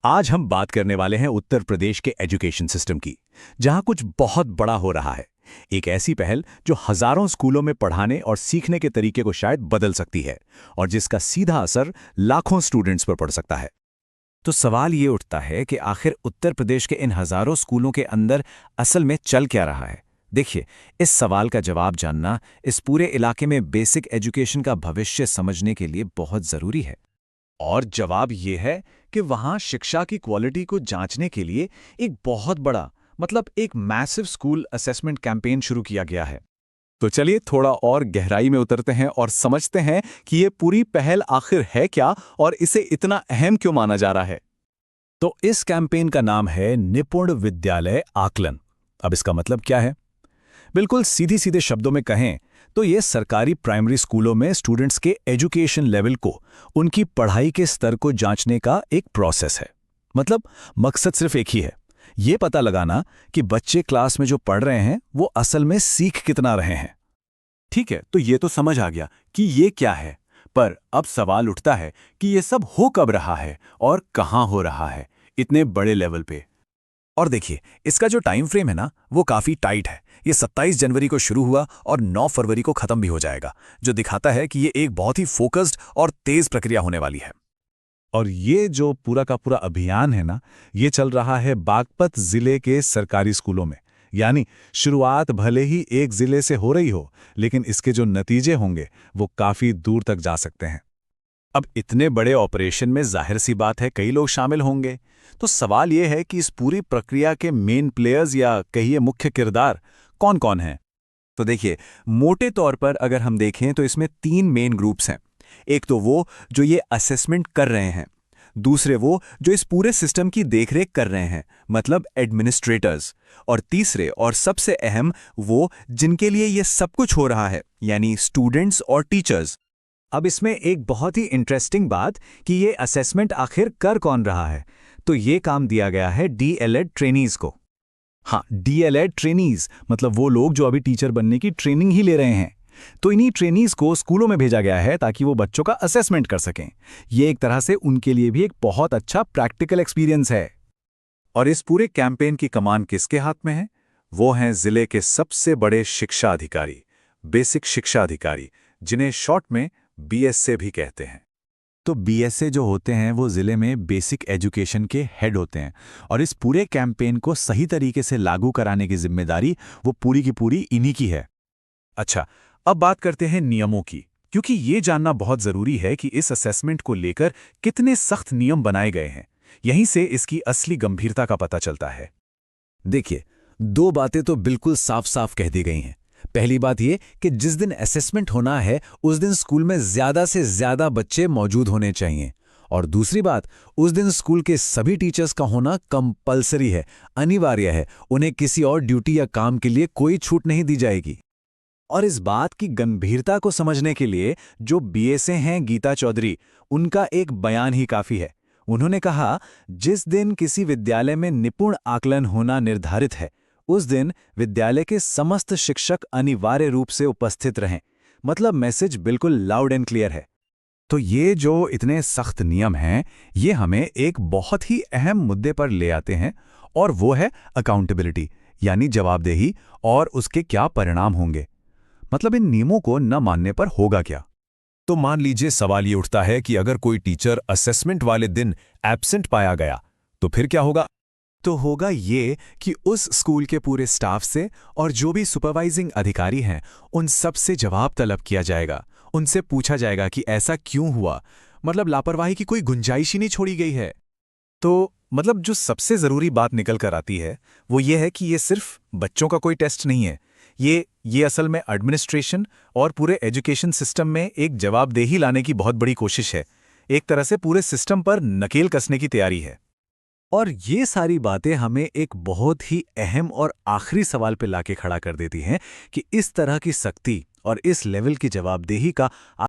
आज हम बात करने वाले हैं उत्तर प्रदेश के एजुकेशन सिस्टम की, जहां कुछ बहुत बड़ा हो रहा है। एक ऐसी पहल जो हजारों स्कूलों में पढ़ाने और सीखने के तरीके को शायद बदल सकती है और जिसका सीधा असर लाखों स्टूडेंट्स पर पड़ सकता है। तो सवाल ये उठता है कि आखिर उत्तर प्रदेश के इन हजारों स्कूलों के अंदर असल में चल क्या रहा है। देखिए, इस सवाल का जवाब जानना इस पूरे इलाके में बेसिक एजुकेशन का भविष्य समझने के लिए बहुत जरूरी है। और जवाब ये है कि वहां शिक्षा की क्वालिटी को जांचने के लिए एक बहुत बड़ा एक मैसिव स्कूल असेसमेंट कैंपेन शुरू किया गया है। तो चलिए थोड़ा और गहराई में उतरते हैं और समझते हैं कि ये पूरी पहल आखिर है क्या और इसे इतना अहम क्यों माना जा रहा है। तो इस कैंपेन का नाम है निपुण विद्यालय आकलन। अब इसका मतलब क्या है? बिल्कुल सीधी सीधे शब्दों में कहें तो ये सरकारी प्राइमरी स्कूलों में स्टूडेंट्स के एजुकेशन लेवल को, उनकी पढ़ाई के स्तर को जांचने का एक प्रोसेस है। मकसद सिर्फ एक ही है, ये पता लगाना कि बच्चे क्लास में जो पढ़ रहे हैं वो असल में सीख कितना रहे हैं। ठीक है, तो ये तो समझ आ गया कि ये क्या है, पर अब सवाल उठता है कि ये सब हो कब रहा है और कहाँ हो रहा है इतने बड़े लेवल पे। और देखिए, इसका जो टाइम फ्रेम है ना, वो काफी टाइट है। ये 27 जनवरी को शुरू हुआ और 9 फरवरी को खत्म भी हो जाएगा, जो दिखाता है कि ये एक बहुत ही फोकस्ड और तेज प्रक्रिया होने वाली है। और ये जो पूरा का पूरा अभियान है ना, ये चल रहा है बागपत जिले के सरकारी स्कूलों में। यानी शुरुआत भले ही एक जिले से हो रही हो, लेकिन इसके जो नतीजे होंगे वो काफी दूर तक जा सकते हैं। अब इतने बड़े ऑपरेशन में जाहिर सी बात है कई लोग शामिल होंगे। तो सवाल यह है कि इस पूरी प्रक्रिया के मेन प्लेयर्स या कहिए मुख्य किरदार कौन कौन हैं। तो देखिए, मोटे तौर पर अगर हम देखें तो इसमें 3 मेन ग्रुप्स हैं। एक तो वो जो ये असेसमेंट कर रहे हैं, दूसरे वो जो इस पूरे सिस्टम की देखरेख कर रहे हैं, मतलब एडमिनिस्ट्रेटर्स, और तीसरे और सबसे अहम वो जिनके लिए ये सब कुछ हो रहा है, यानी स्टूडेंट्स और टीचर्स। अब इसमें एक बहुत ही इंटरेस्टिंग बात कि ये असेसमेंट आखिर कर कौन रहा है, तो ये काम दिया गया है डीएलएड ट्रेनीज को। हाँ, डीएलएड ट्रेनीज मतलब वो लोग जो अभी टीचर बनने की ट्रेनिंग ही ले रहे हैं। तो इन्हीं ट्रेनीज को स्कूलों में भेजा गया है ताकि वो बच्चों का असेसमेंट कर सकें। ये एक तरह से उनके लिए भी एक बहुत अच्छा प्रैक्टिकल एक्सपीरियंस है। और इस पूरे कैंपेन की कमान किसके हाथ में है? वो हैं जिले के सबसे बड़े शिक्षा अधिकारी, बेसिक शिक्षा अधिकारी, जिन्हें शॉर्ट में बीएसए भी कहते हैं। तो बीएसए जो होते हैं वो जिले में बेसिक एजुकेशन के हेड होते हैं और इस पूरे कैंपेन को सही तरीके से लागू कराने की जिम्मेदारी वो पूरी की पूरी इन्हीं की है। अच्छा, अब बात करते हैं नियमों की, क्योंकि ये जानना बहुत जरूरी है कि इस असेसमेंट को लेकर कितने सख्त नियम बनाए गए हैं। यहीं से इसकी असली गंभीरता का पता चलता है। देखिए, 2 बातें तो बिल्कुल साफ साफ कह दी गई हैं। पहली बात यह कि जिस दिन असेसमेंट होना है उस दिन स्कूल में ज्यादा से ज्यादा बच्चे मौजूद होने चाहिए, और दूसरी बात, उस दिन स्कूल के सभी टीचर्स का होना कंपलसरी है, अनिवार्य है। उन्हें किसी और ड्यूटी या काम के लिए कोई छूट नहीं दी जाएगी। और इस बात की गंभीरता को समझने के लिए जो बीएसए हैं गीता चौधरी, उनका एक बयान ही काफी है। उन्होंने कहा, जिस दिन किसी विद्यालय में निपुण आकलन होना निर्धारित है उस दिन विद्यालय के समस्त शिक्षक अनिवार्य रूप से उपस्थित रहें। मतलब मैसेज बिल्कुल लाउड एंड क्लियर है। तो ये जो इतने सख्त नियम हैं, ये हमें एक बहुत ही अहम मुद्दे पर ले आते हैं, और वो है अकाउंटेबिलिटी, यानी जवाबदेही, और उसके क्या परिणाम होंगे। इन नियमों को न मानने पर होगा क्या? तो मान लीजिए सवाल ये उठता है कि अगर कोई टीचर असेसमेंट वाले दिन एब्सेंट पाया गया तो फिर क्या होगा? तो होगा ये कि उस स्कूल के पूरे स्टाफ से और जो भी सुपरवाइजिंग अधिकारी हैं उन सब से जवाब तलब किया जाएगा। उनसे पूछा जाएगा कि ऐसा क्यों हुआ, लापरवाही की कोई गुंजाइश ही नहीं छोड़ी गई है। तो जो सबसे ज़रूरी बात निकल कर आती है वो ये है कि ये सिर्फ बच्चों का कोई टेस्ट नहीं है। ये असल में एडमिनिस्ट्रेशन और पूरे एजुकेशन सिस्टम में एक जवाबदेही लाने की बहुत बड़ी कोशिश है। एक तरह से पूरे सिस्टम पर नकेल कसने की तैयारी है। और ये सारी बातें हमें एक बहुत ही अहम और आखिरी सवाल पे लाके खड़ा कर देती हैं कि इस तरह की सख्ती और इस लेवल की जवाबदेही का